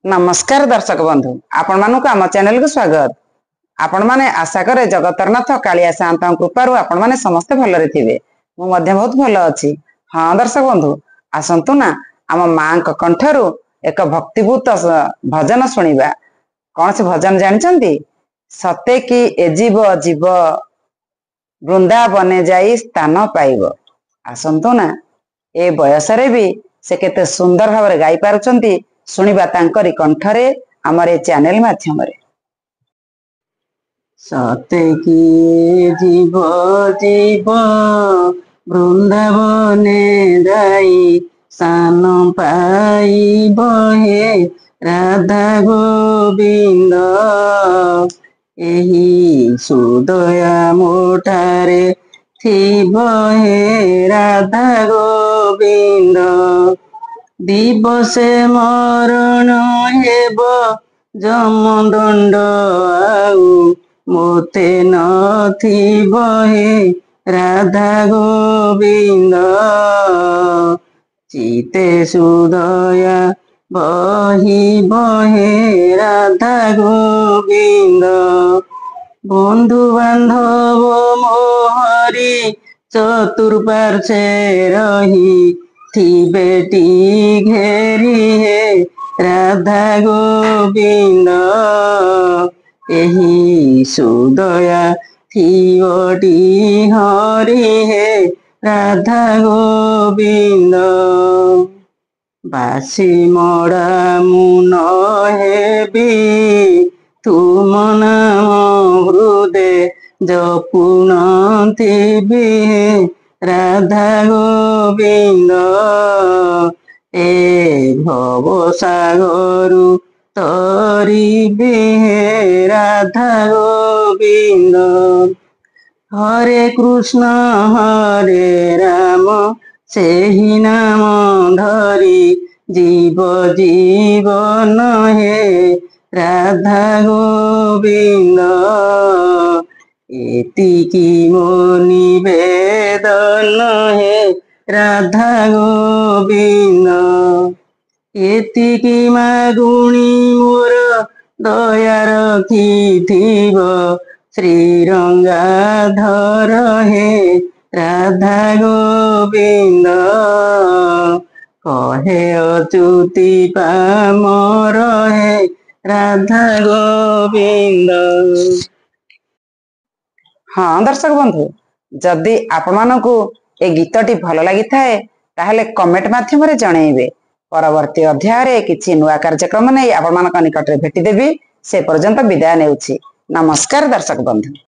नमस्कार दर्शक बंधु आपण मानक आम चैनल को स्वागत। आपण माने आशा करे जगतरनाथ कालिया शांत कृपारू आपण माने समस्त भलरे थिबे। मु मध्य बहुत भल अछि। हाँ दर्शक बंधु आसंतु ना आम मां को कंठरू एक भक्तिभूत भजन सुनिबा। कौन से भजन जानचंती? सते कि ए जीव जीव वृंदावने जाई स्थान पाइब। आसंतु ना ए बयसरे भी से केते सुंदर भाव गाई पारुचंती। सुनिबा तांकरी कंठरे आमर ए चैनल माध्यम रे। सते कि जीव जीव वृंदावने जाई स्थान पाइब हे राधा गोविंद। एही सुदया मोठारे थिब हे राधा गोविंद। दिवसे मरण हेब जमदंड आउ मोते नथिब हे राधा गोविंद। चिते सुदया बहिब हे राधा गोविंद। बंधु बांधव मोहरी चतुर्पार्श्वे रही थिबेटी घेरी हे राधा गोविंद। एही सुदया थिवटी हरि हे राधा गोविंद। बासी मड़ा मुन हेबी तुम नाम हृदे जपुन थिबी हे राधा गोविंद। ए भव सागरु तरिबी हे राधा गोविंद। हरे कृष्ण हरे राम सेहि नाम धरी जीव जीवन हे राधा गोविंद। एतिकी मो निवेदन हे राधा गोविंद। एतिकी मागुणी मोर दया रखिथिब श्रीरंगाधर हे राधा गोविंद। कहे अच्युति पामर हे राधा गोविंद। हाँ दर्शक बंधु जदि आपण मानकु ए गीतटी भल लगी थाए ताहले कमेंट माध्यम रे जणैबे। परवर्ती अध्याय रे किछि नुआ कार्यक्रम नै आपण मानक निकट रे भेटि देबी। से पर्यंत विदाय नेउछि। नमस्कार दर्शक बंधु।